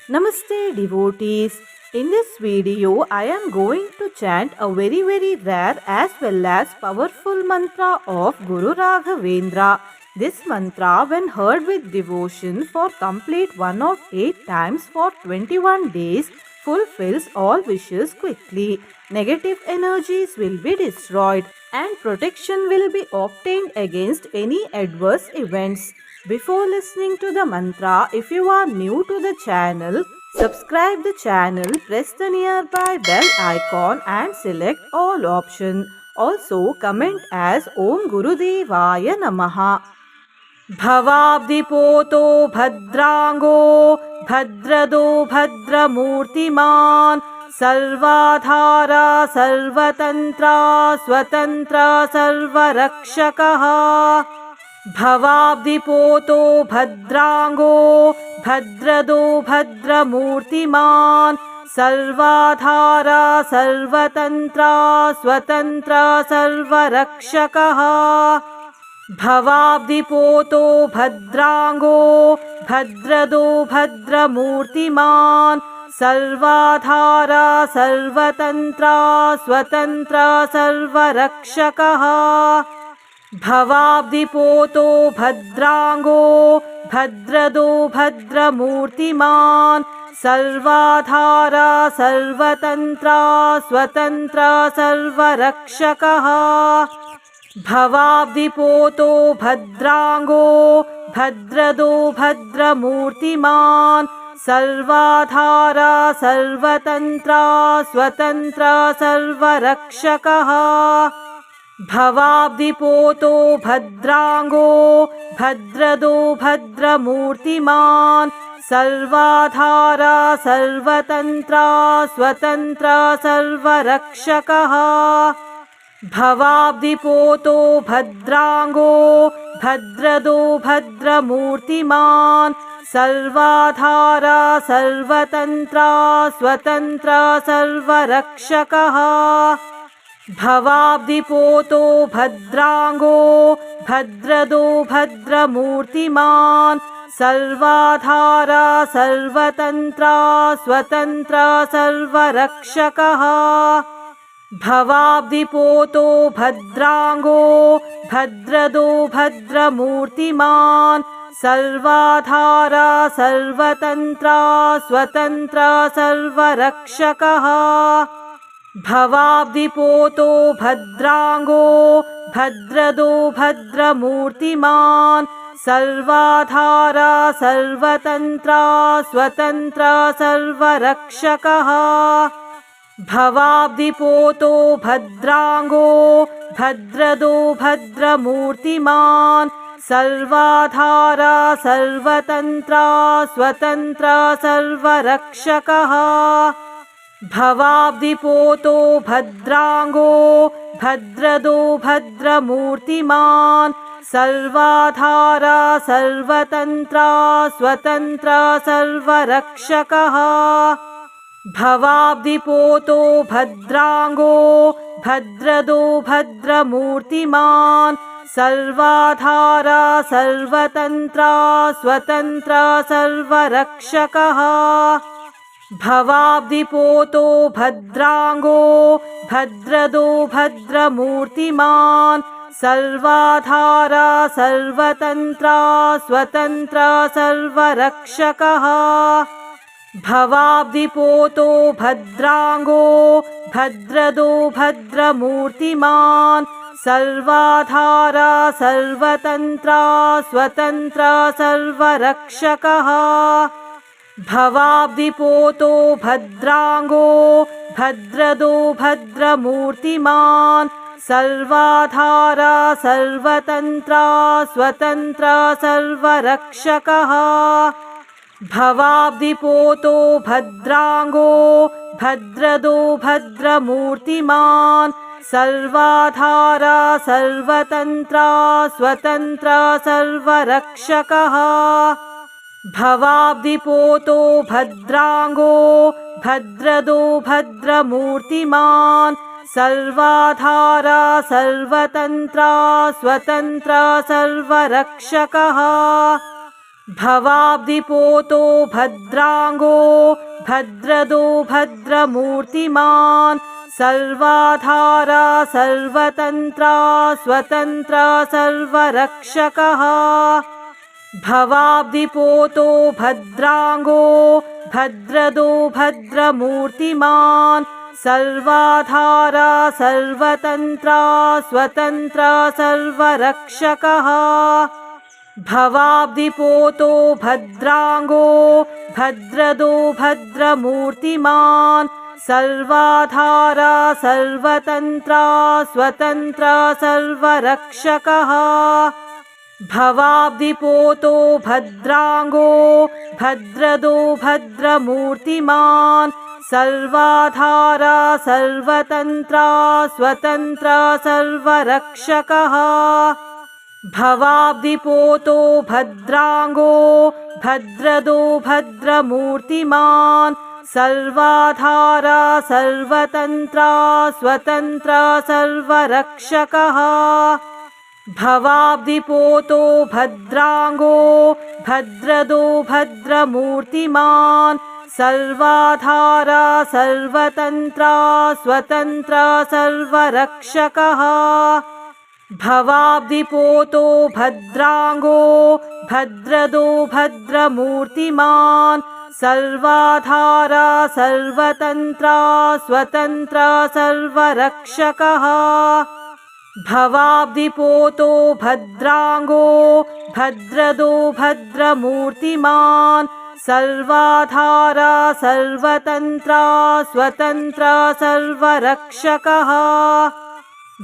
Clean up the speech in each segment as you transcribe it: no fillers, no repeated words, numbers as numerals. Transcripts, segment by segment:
Namaste devotees. In this video, I am going to chant a very rare as well as powerful mantra of Guru Raghavendra. This mantra, when heard with devotion for complete 108 times for 21 days, fulfills all wishes quickly. Negative energies will be destroyed and protection will be obtained against any adverse events. Before listening to the mantra, if you are new to the channel, subscribe the channel, press the nearby bell icon and select all option. Also comment as Om Gurudevaya Namaha. भवाब्दिपोतो भद्रांगो भद्रदो भद्रमूर्तिमान् सर्वाधारा सर्वतन्त्रा स्वतन्त्रा सर्वरक्षकः भवाब्दिपोतो भद्रांगो भद्रदो भद्रमूर्तिमान् सर्वाधारा सर्वतन्त्रा स्वतन्त्रा सर्वरक्षकः भवाब्दिपोतो भद्रांगो भद्रदो भद्रमूर्तिमान् सर्वाधारा सर्वतन्त्रा स्वतन्त्रा सर्वरक्षकः भवाब्दिपोतो भद्रांगो भद्रदो भद्रमूर्तिमान् सर्वाधारा सर्वतन्त्रा स्वतन्त्रा सर्वरक्षकः भवाब्दिपोतो भद्रांगो भद्रदो भद्रमूर्तिमान् सर्वाधारा सर्वतन्त्रा स्वतन्त्रा सर्वरक्षकः भवाब्दिपोतो भद्रांगो भद्रदो भद्रमूर्तिमान् सर्वाधारा सर्वतन्त्रा स्वतन्त्रा सर्वरक्षकः भवाब्दिपोतो भद्रांगो भद्रदो भद्रमूर्तिमान् सर्वाधारा सर्वतन्त्रा स्वतन्त्रा सर्वरक्षकः भवाब्दिपोतो भद्रांगो भद्रदो भद्रमूर्तिमान् सर्वाधारा सर्वतन्त्रा स्वतन्त्रा सर्वरक्षकः भवाब्दिपोतो भद्रांगो भद्रदो भद्रमूर्तिमान् सर्वाधारा सर्वतन्त्रा स्वतन्त्रा सर्वरक्षकः भवाब्दिपोतो भद्रांगो भद्रदो भद्रमूर्तिमान् सर्वाधारा सर्वतन्त्रा स्वतन्त्रा सर्वरक्षकः भवाब्दिपोतो भद्रांगो भद्रदो भद्रमूर्तिमान् सर्वाधारा सर्वतन्त्रा स्वतन्त्रा सर्वरक्षकः भवाब्दिपोतो भद्रांगो भद्रदो भद्रमूर्तिमान् सर्वाधारा सर्वतन्त्रा स्वतन्त्रा सर्वरक्षकः भवाब्दिपोतो भद्रांगो भद्रदो भद्रमूर्तिमान् सर्वाधारा सर्वतन्त्रा स्वतन्त्रा सर्वरक्षकः भवाब्दिपोतो भद्रांगो भद्रदो भद्रमूर्तिमान् सर्वाधारा सर्वतन्त्रा स्वतन्त्रा सर्वरक्षकः भवाब्दिपोतो भद्रांगो भद्रदो भद्रमूर्तिमान् सर्वाधारा सर्वतन्त्रा स्वतन्त्रा सर्वरक्षकः भवाब्दिपोतो भद्रांगो भद्रदो भद्रमूर्तिमान् सर्वाधारा सर्वतन्त्रा स्वतन्त्रा सर्वरक्षकः भवाब्दिपोतो भद्रांगो भद्रदो भद्रमूर्तिमान् सर्वाधारा सर्वतन्त्रा स्वतन्त्रा सर्वरक्षकः भवाब्दिपोतो भद्रांगो भद्रदो भद्रमूर्तिमान् सर्वाधारा सर्वतन्त्रा स्वतन्त्रा सर्वरक्षकः भवाब्धिपोतो भद्राङ्गो भद्रदो भद्रमूर्तिमान् सर्वाधारा सर्वतन्त्रा स्वतन्त्रा सर्वरक्षकः भवाब्धिपोतो भद्राङ्गो भद्रदो भद्रमूर्तिमान् सर्वाधारा सर्वतन्त्रा स्वतन्त्रा सर्वरक्षकः भवाब्धिपोतो भद्राङ्गो भद्रदो भद्रमूर्तिमान् सर्वाधारा सर्वतन्त्रा स्वतन्त्रा सर्वरक्षकः भवाब्धिपोतो भद्राङ्गो भद्रदो भद्रमूर्तिमान् सर्वाधारा सर्वतन्त्रा स्वतन्त्रा सर्वरक्षकः भवाब्धिपोतो भद्राङ्गो भद्रदो भद्रमूर्तिमान् सर्वाधारा सर्वतन्त्रा स्वतन्त्रा सर्वरक्षकः भवाब्धिपोतो भद्राङ्गो भद्रदो भद्रमूर्तिमान् सर्वाधारा सर्वतन्त्रा स्वतन्त्रा सर्वरक्षकः भवाब्धिपोतो भद्राङ्गो भद्रदो भद्रमूर्तिमान् सर्वाधारा सर्वतन्त्रा स्वतन्त्रा सर्वरक्षकः भवाब्धिपोतो भद्राङ्गो भद्रदो भद्रमूर्तिमान् सर्वाधारा सर्वतन्त्रा स्वतन्त्रा सर्वरक्षकः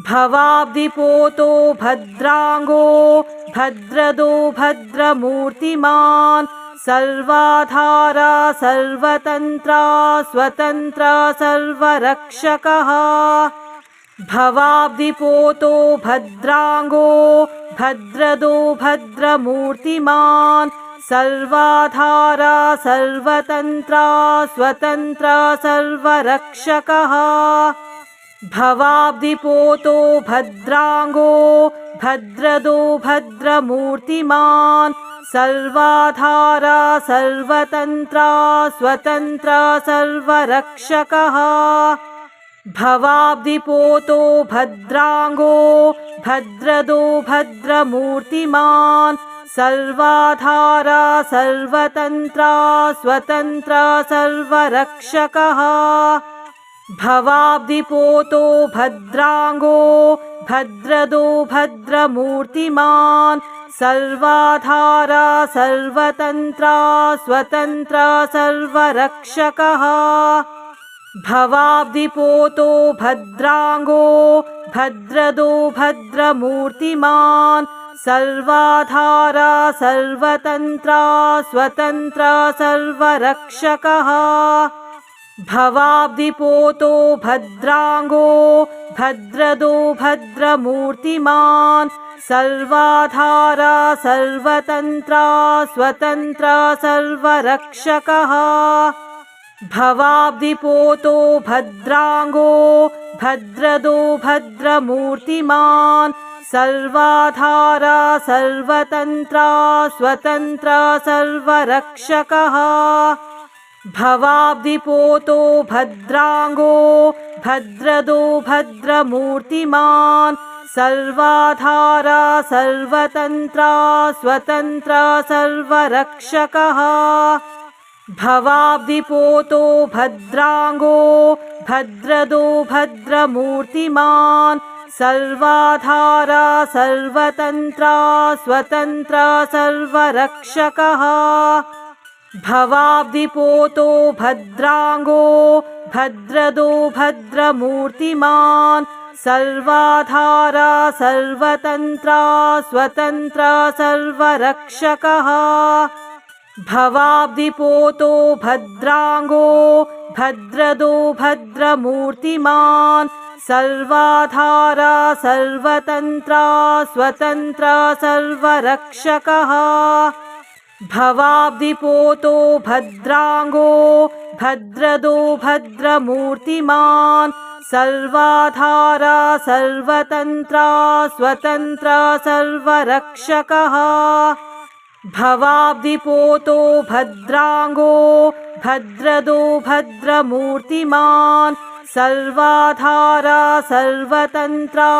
भवाब्धिपोतो भद्राङ्गो भद्रदो भद्रमूर्तिमान् सर्वाधारा सर्वतन्त्रा स्वतन्त्रा सर्वरक्षकः भवाब्धिपोतो भद्राङ्गो भद्रदो भद्रमूर्तिमान् सर्वाधारा सर्वतन्त्रा स्वतन्त्रा सर्वरक्षकः भवाब्धिपोतो भद्राङ्गो भद्रदो भद्रमूर्तिमान् सर्वाधारा सर्वतन्त्रा स्वतन्त्रा सर्वरक्षकः भवाब्धिपोतो भद्राङ्गो भद्रदो भद्रमूर्तिमान् सर्वाधारा सर्वतन्त्रा स्वतन्त्रा सर्वरक्षकः भवाब्धिपोतो भद्राङ्गो भद्रदो भद्रमूर्तिमान् सर्वाधारा सर्वतन्त्रा स्वतन्त्रा सर्वरक्षकः भवाब्धिपोतो भद्राङ्गो भद्रदो भद्रमूर्तिमान् सर्वाधारा सर्वतन्त्रा स्वतन्त्रा सर्वरक्षकः भवाब्धिपोतो भद्राङ्गो भद्रदो भद्रमूर्तिमान् सर्वाधारा सर्वतन्त्रा स्वतन्त्रा सर्वरक्षकः भवाब्धिपोतो भद्राङ्गो भद्रदो भद्रमूर्तिमान् सर्वाधारा सर्वतन्त्रा स्वतन्त्रा सर्वरक्षकः भवाब्धिपोतो भद्राङ्गो भद्रदो भद्रमूर्तिमान् सर्वाधारा सर्वतन्त्रा स्वतन्त्रा सर्वरक्षकः भवाब्धिपोतो भद्राङ्गो भद्रदो भद्रमूर्तिमान् सर्वाधारा सर्वतन्त्रा स्वतन्त्रा सर्वरक्षकः भवाब्धिपोतो भद्राङ्गो भद्रदो भद्रमूर्तिमान् सर्वाधारा सर्वतन्त्रा स्वतन्त्रा सर्वरक्षकः भवाब्धिपोतो भद्राङ्गो भद्रदो भद्रमूर्तिमान् सर्वाधारा सर्वतन्त्रा स्वतन्त्रा सर्वरक्षकः भवाब्धिपोतो भद्राङ्गो भद्रदो भद्रमूर्तिमान् सर्वाधारा सर्वतन्त्रा स्वतन्त्रा सर्वरक्षकः भवाब्धिपोतो भद्राङ्गो भद्रदो भद्रमूर्तिमान् सर्वाधारा सर्वतन्त्रा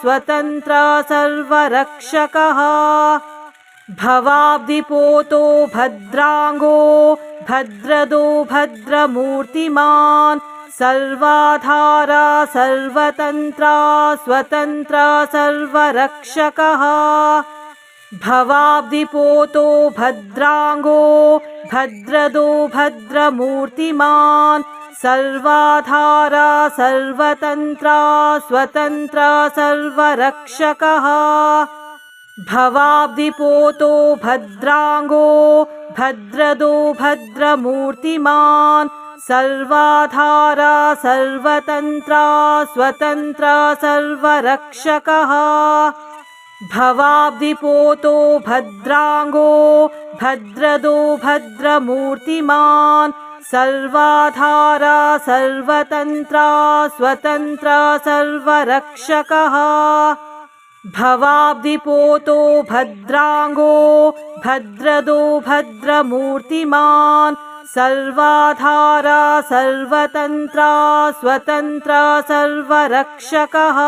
स्वतन्त्रा सर्वरक्षकः भवाब्धिपोतो भद्राङ्गो भद्रदो भद्रमूर्तिमान् सर्वाधारा सर्वतन्त्रा स्वतन्त्रा सर्वरक्षकः भवाब्धिपोतो भद्राङ्गो भद्रदो भद्रमूर्तिमान् सर्वाधारा सर्वतन्त्रा स्वतन्त्रा सर्वरक्षकः भवाब्धिपोतो भद्राङ्गो भद्रदो भद्रमूर्तिमान् सर्वाधारा सर्वतन्त्रा स्वतन्त्रा सर्वरक्षकः भवाब्धिपोतो भद्राङ्गो भद्रदो भद्रमूर्तिमान् सर्वाधारा सर्वतन्त्रा स्वतन्त्रा सर्वरक्षकः भवाब्धिपोतो भद्राङ्गो भद्रदो भद्रमूर्तिमान् सर्वाधारा सर्वतन्त्रा स्वतन्त्रा सर्वरक्षकः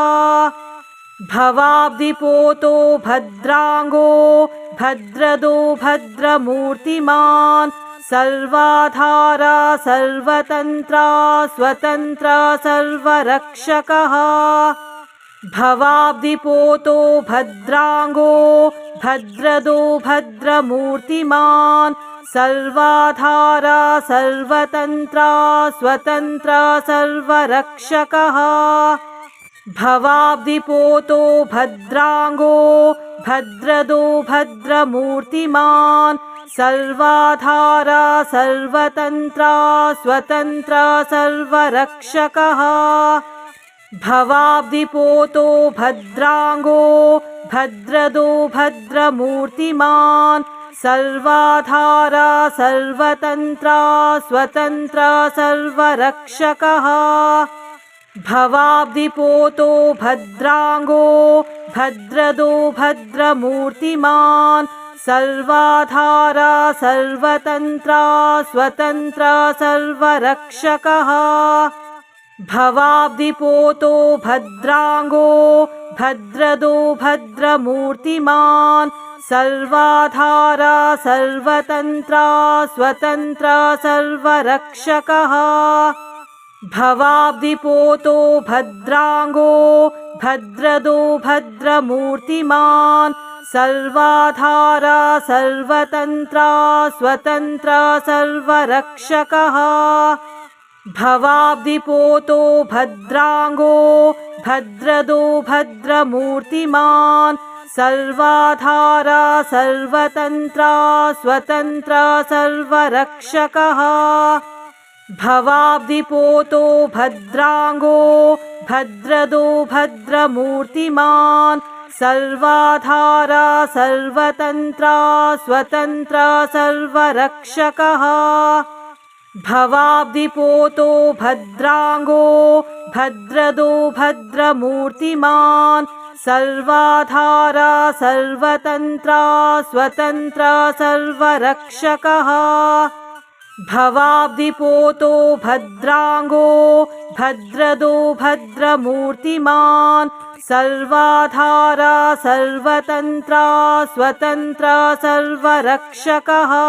भवाब्धिपोतो भद्राङ्गो भद्रदो भद्रमूर्तिमान् सर्वाधारा सर्वतन्त्रा स्वतन्त्रा सर्वरक्षकः भवाब्धिपोतो भद्राङ्गो भद्रदो भद्रमूर्तिमान् सर्वाधारा सर्वतन्त्रा स्वतन्त्रा सर्वरक्षकः भवाब्धिपोतो भद्राङ्गो भद्रदो भद्रमूर्तिमान् सर्वाधारा सर्वतन्त्रा स्वतन्त्रा सर्वरक्षकः भवाब्धिपोतो भद्राङ्गो भद्रदो भद्रमूर्तिमान् सर्वाधारा सर्वतन्त्रा स्वतन्त्रा सर्वरक्षकः भवाब्धिपोतो भद्राङ्गो भद्रदो भद्रमूर्तिमान् सर्वाधारा सर्वतन्त्रा स्वतन्त्रा सर्वरक्षकः भवाब्धिपोतो भद्राङ्गो भद्रदो भद्रमूर्तिमान् सर्वाधारा सर्वतन्त्रा स्वतन्त्रा सर्वरक्षकः भवाब्धिपोतो भद्राङ्गो भद्रदो भद्रमूर्तिमान् सर्वाधारा सर्वतन्त्रा स्वतन्त्रा सर्वरक्षकः भवाब्धिपोतो भद्राङ्गो भद्रदो भद्रमूर्तिमान् सर्वाधारा सर्वतन्त्रा स्वतन्त्रा सर्वरक्षकः भवाब्धिपोतो भद्राङ्गो भद्रदो भद्रमूर्तिमान् सर्वाधारा सर्वतन्त्रा स्वतन्त्रा सर्वरक्षकः भवाब्धिपोतो भद्राङ्गो भद्रदो भद्रमूर्तिमान् सर्वाधारा सर्वतन्त्रा स्वतन्त्रा सर्वरक्षकः भवाब्धिपोतो भद्राङ्गो भद्रदो भद्रमूर्तिमान् सर्वाधारा सर्वतन्त्रा स्वतन्त्रा सर्वरक्षकः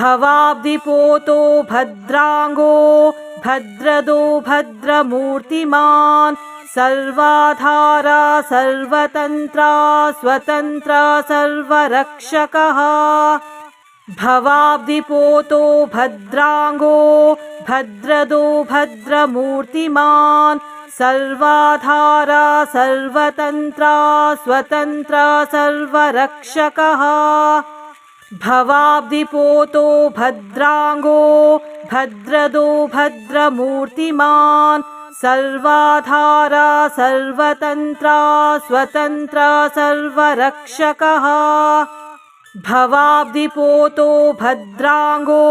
भवाब्धिपोतो भद्राङ्गो भद्रदो भद्रमूर्तिमान् सर्वाधारा सर्वतन्त्रा स्वतन्त्रा सर्वरक्षकः भवाब्धिपोतो भद्राङ्गो भद्रदो भद्रमूर्तिमान् सर्वाधारा सर्वतन्त्रा स्वतन्त्रा सर्वरक्षकः भवाब्धिपोतो भद्राङ्गो भद्रदो भद्रमूर्तिमान् सर्वाधारा सर्वतन्त्रा स्वतन्त्रा सर्वरक्षकः भवाब्धिपोतो भद्राङ्गो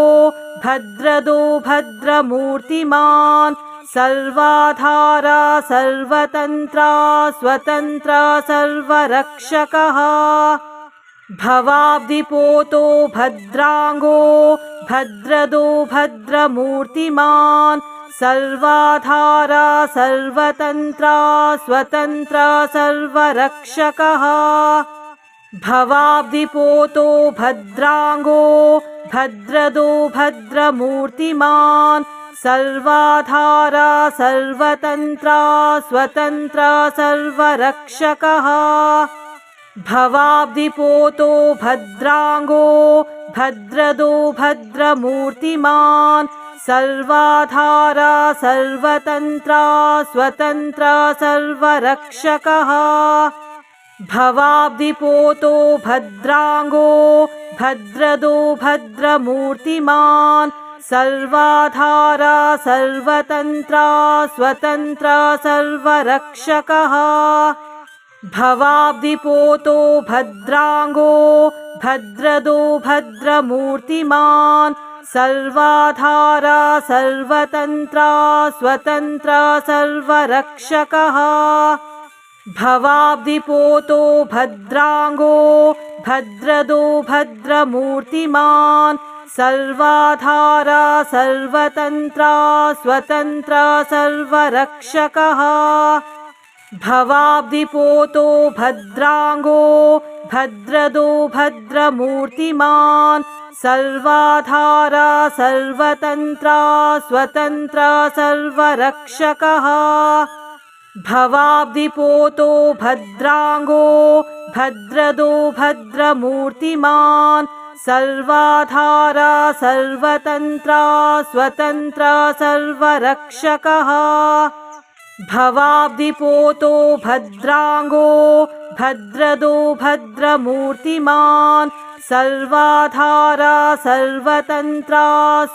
भद्रदो भद्रमूर्तिमान् सर्वाधारा सर्वतन्त्रा स्वतन्त्रा सर्वरक्षकः भवाब्धिपोतो भद्राङ्गो भद्रदो भद्रमूर्तिमान् सर्वाधारा सर्वतन्त्रा स्वतन्त्रा सर्वरक्षकः भवाब्धिपोतो भद्राङ्गो भद्रदो भद्रमूर्तिमान् सर्वाधारा सर्वतन्त्रा स्वतन्त्रा सर्वरक्षकः भवाब्धिपोतो भद्राङ्गो भद्रदो भद्रमूर्तिमान् सर्वाधारा सर्वतन्त्रा स्वतन्त्रा सर्वरक्षकः भवाब्धिपोतो भद्राङ्गो भद्रदो भद्रमूर्तिमान् सर्वाधारा सर्वतन्त्रा स्वतन्त्रा सर्वरक्षकः भवाब्धिपोतो भद्राङ्गो भद्रदो भद्रमूर्तिमान् सर्वाधारा सर्वतन्त्रा स्वतन्त्रा सर्वरक्षकः भवाब्धिपोतो भद्राङ्गो भद्रदो भद्रमूर्तिमान् सर्वाधारा सर्वतन्त्रा स्वतन्त्रा सर्वरक्षकः भवाब्धिपोतो भद्राङ्गो भद्रदो भद्रमूर्तिमान् सर्वाधारा सर्वतन्त्रा स्वतन्त्रा सर्वरक्षकः भवाब्धिपोतो भद्राङ्गो भद्रदो भद्रमूर्तिमान् सर्वाधारा सर्वतन्त्रा स्वतन्त्रा सर्वरक्षकः भवाब्धिपोतो भद्राङ्गो भद्रदो भद्रमूर्तिमान् सर्वाधारा सर्वतन्त्रा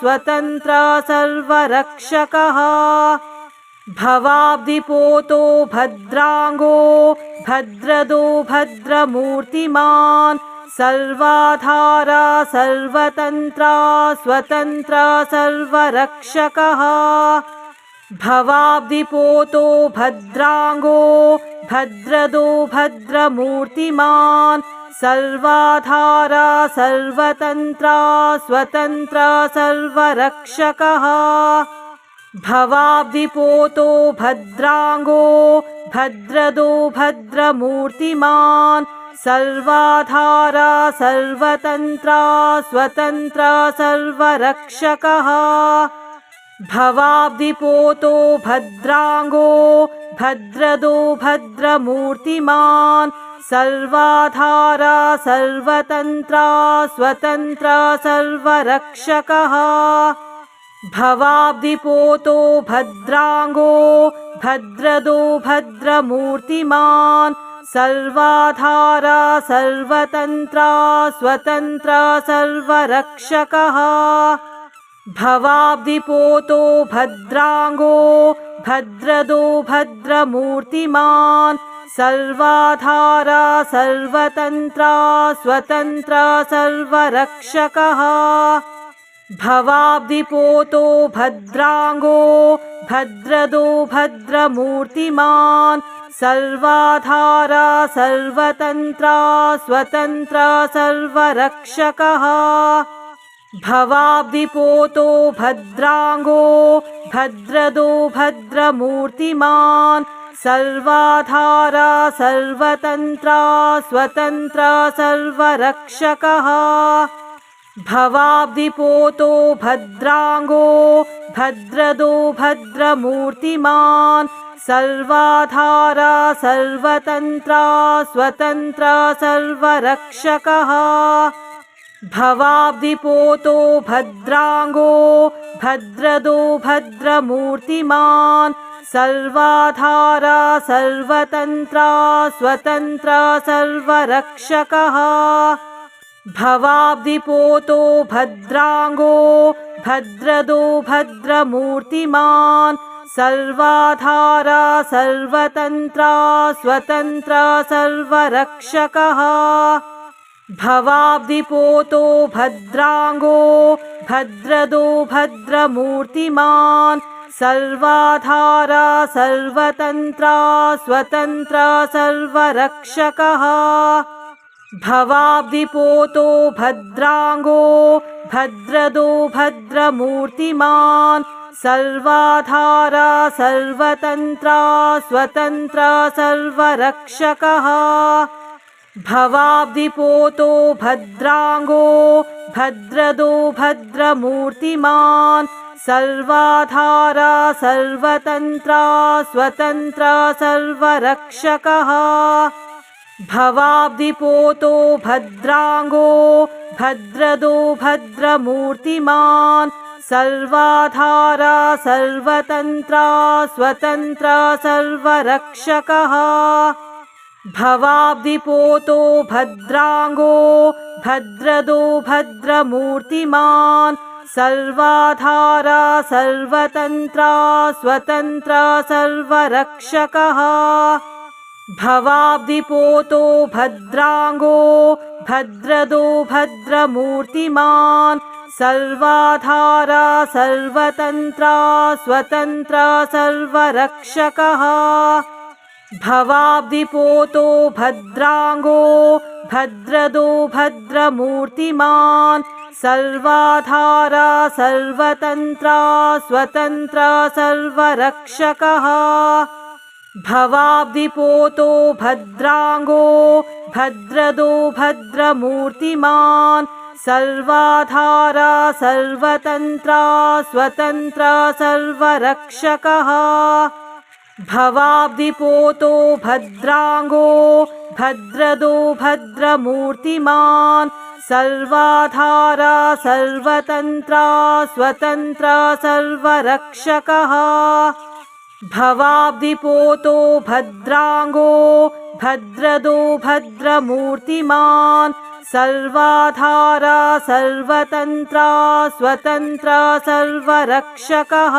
स्वतन्त्रा सर्वरक्षकः भवाब्धिपोतो भद्राङ्गो भद्रदो भद्रमूर्तिमान् सर्वाधारा सर्वतन्त्रा स्वतन्त्रा सर्वरक्षकः भवाब्धिपोतो भद्राङ्गो भद्रदो भद्रमूर्तिमान् सर्वाधारा सर्वतन्त्रा स्वतन्त्रा सर्वरक्षकः भवाब्धिपोतो भद्राङ्गो भद्रदो भद्रमूर्तिमान् सर्वाधारा सर्वतन्त्रा स्वतन्त्रा सर्वरक्षकः भवाब्धिपोतो भद्राङ्गो भद्रदो भद्रमूर्तिमान् सर्वाधारा सर्वतन्त्रा स्वतन्त्रा सर्वरक्षकः भवाब्धिपोतो भद्राङ्गो भद्रदो भद्रमूर्तिमान् सर्वाधारा सर्वतन्त्रा स्वतन्त्रा सर्वरक्षकः भवाब्धिपोतो भद्राङ्गो भद्रदो भद्रमूर्तिमान् सर्वाधारा सर्वतन्त्रा स्वतन्त्रा सर्वरक्षकः भवाब्धिपोतो भद्राङ्गो भद्रदो भद्रमूर्तिमान् सर्वाधारा सर्वतन्त्रा स्वतन्त्रा सर्वरक्षकः भवाब्धिपोतो भद्राङ्गो भद्रदो भद्रमूर्तिमान् सर्वाधारा सर्वतन्त्रा स्वतन्त्रा सर्वरक्षकः भवाब्धिपोतो भद्राङ्गो भद्रदो भद्रमूर्तिमान् सर्वाधारा सर्वतन्त्रा स्वतन्त्रा सर्वरक्षकः भवाब्धिपोतो भद्राङ्गो भद्रदो भद्रमूर्तिमान् सर्वाधारा सर्वतन्त्रा स्वतन्त्रा सर्वरक्षकः भवाब्धिपोतो भद्राङ्गो भद्रदो भद्रमूर्तिमान् सर्वाधारा सर्वतन्त्रा स्वतन्त्रा सर्वरक्षकः भवाब्धिपोतो भद्राङ्गो भद्रदो भद्रमूर्तिमान् सर्वाधारा सर्वतन्त्रा स्वतन्त्रा सर्वरक्षकः भवाब्धिपोतो भद्राङ्गो भद्रदो भद्रमूर्तिमान् सर्वाधारा सर्वतन्त्रा स्वतन्त्रा सर्वरक्षकः भवाब्धिपोतो भद्राङ्गो भद्रदो भद्रमूर्तिमान् सर्वाधारा सर्वतन्त्रा स्वतन्त्रा सर्वरक्षकः भवाब्धिपोतो भद्राङ्गो भद्रदो भद्रमूर्तिमान् सर्वाधारा सर्वतन्त्रा स्वतन्त्रा सर्वरक्षकः भवाब्धिपोतो भद्राङ्गो भद्रदो भद्रमूर्तिमान् सर्वाधारा सर्वतन्त्रा स्वतन्त्रा सर्वरक्षकः भवाब्धिपोतो भद्राङ्गो भद्रदो भद्रमूर्तिमान् सर्वाधारा सर्वतन्त्रा स्वतन्त्रा सर्वरक्षकः भवाब्धिपोतो भद्राङ्गो भद्रदो भद्रमूर्तिमान् सर्वाधारा सर्वतन्त्रा स्वतन्त्रा सर्वरक्षकः भवाब्धिपोतो भद्राङ्गो भद्रदो भद्रमूर्तिमान् सर्वाधारा सर्वतन्त्रा स्वतन्त्रा सर्वरक्षकः भवाब्धिपोतो भद्राङ्गो भद्रदो भद्रमूर्तिमान् सर्वाधारा सर्वतन्त्रा स्वतन्त्रा सर्वरक्षकः भवाब्धिपोतो भद्राङ्गो भद्रदो भद्रमूर्तिमान् सर्वाधारा सर्वतन्त्रा स्वतन्त्रा सर्वरक्षकः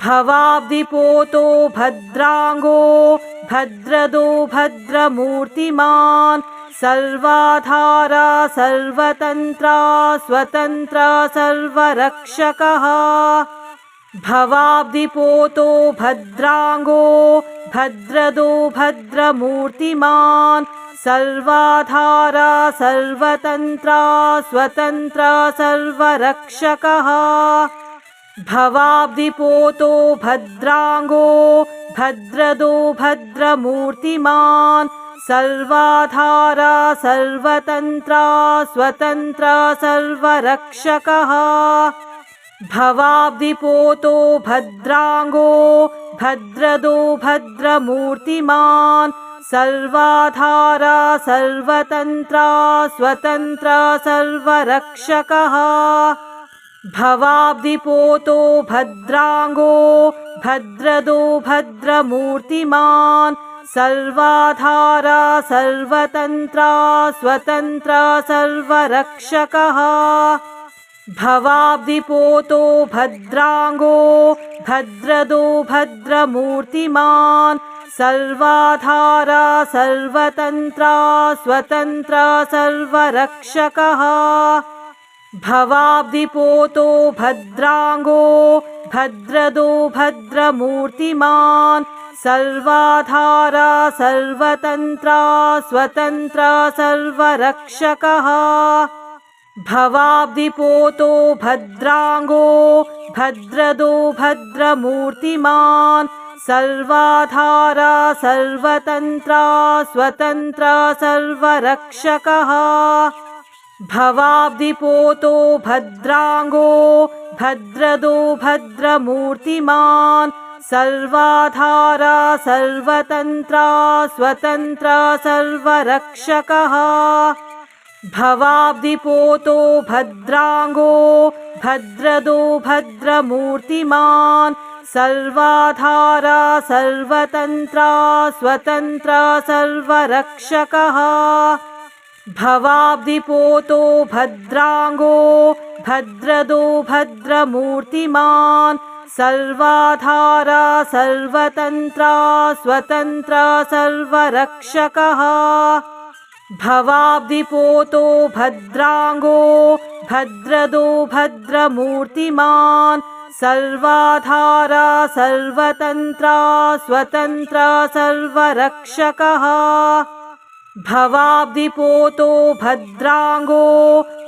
भवाब्धिपोतो भद्राङ्गो भद्रदो भद्रमूर्तिमान् सर्वाधारा सर्वतन्त्रा स्वतन्त्रा सर्वरक्षकः भवाब्धिपोतो भद्राङ्गो भद्रदो भद्रमूर्तिमान् सर्वाधारा सर्वतन्त्रा स्वतन्त्रा सर्वरक्षकः भवाब्धिपोतो भद्राङ्गो भद्रदो भद्रमूर्तिमान् सर्वाधारा सर्वतन्त्रा स्वतन्त्रा सर्वरक्षकः भवाब्धिपोतो भद्राङ्गो भद्रदो भद्रमूर्तिमान् सर्वाधारा सर्वतन्त्रा स्वतन्त्रा सर्वरक्षकः भवाब्धिपोतो भद्राङ्गो भद्रदो भद्रमूर्तिमान् सर्वाधारा सर्वतन्त्रा स्वतन्त्रा सर्वरक्षकः भवाब्धिपोतो भद्राङ्गो भद्रदो भद्रमूर्तिमान् सर्वाधारा सर्वतन्त्रा स्वतन्त्रा सर्वरक्षकः भवाब्धिपोतो भद्राङ्गो भद्रदो भद्रमूर्तिमान् सर्वाधारा सर्वतन्त्रा स्वतन्त्रा सर्वरक्षकः भवाब्धिपोतो भद्राङ्गो भद्रदो भद्रमूर्तिमान् सर्वाधारा सर्वतन्त्रा स्वतन्त्रा सर्वरक्षकः भवाब्धिपोतो भद्राङ्गो भद्रदो भद्रमूर्तिमान् सर्वाधारा सर्वतन्त्रा स्वतन्त्रा सर्वरक्षकः भवाब्धिपोतो भद्राङ्गो भद्रदो भद्रमूर्तिमान् सर्वाधारा सर्वतन्त्रा स्वतन्त्रा सर्वरक्षकः भवाब्धिपोतो भद्राङ्गो भद्रदो भद्रमूर्तिमान् सर्वाधारा सर्वतन्त्रा स्वतन्त्रा सर्वरक्षकः भवाब्धिपोतो भद्राङ्गो भद्रदो भद्रमूर्तिमान् सर्वाधारा सर्वतन्त्रा स्वतन्त्रा सर्वरक्षकः भवाब्धिपोतो भद्राङ्गो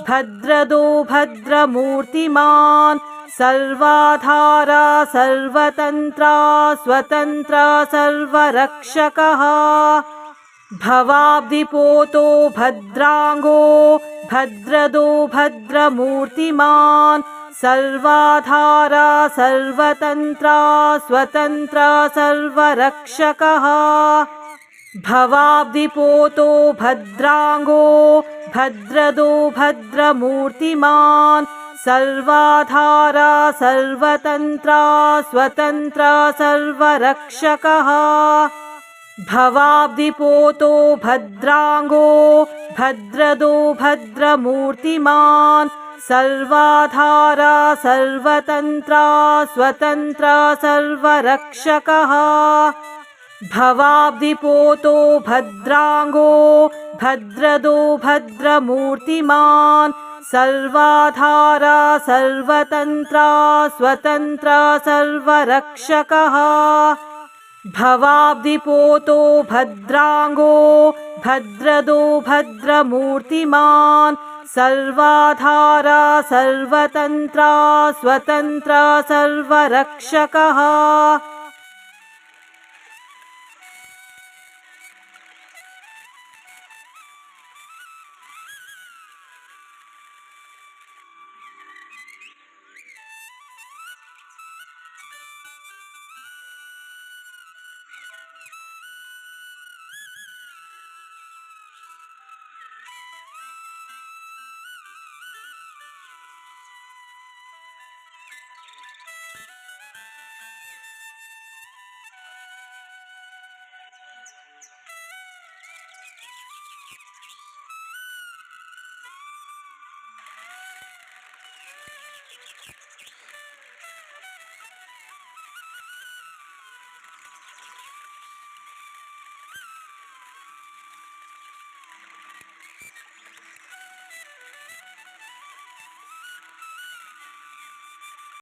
भद्रदो भद्रमूर्तिमान् सर्वाधारा सर्वतन्त्रा स्वतन्त्र सर्वरक्षकः भवाब्धिपोतो भद्राङ्गो भद्रदो भद्रमूर्तिमान् सर्वाधारा सर्वतन्त्रा स्वतन्त्र सर्वरक्षकः भवाब्धिपोतो भद्राङ्गो भद्रदो भद्रमूर्तिमान् सर्वाधारा सर्वतन्त्रा स्वतन्त्र सर्वरक्षकः भवाब्धिपोतो भद्राङ्गो भद्रदो भद्रमूर्तिमान् सर्वाधारा सर्वतन्त्रा स्वतन्त्र सर्वरक्षकः भवाब्धिपोतो भद्राङ्गो भद्रदो भद्रमूर्तिमान् सर्वाधारा सर्वतन्त्रा स्वतन्त्र सर्वरक्षकः भवाब्धिपोतो भद्राङ्गो भद्रदो भद्रमूर्तिमान् सर्वाधारा सर्वतन्त्रा स्वतन्त्र सर्वरक्षकः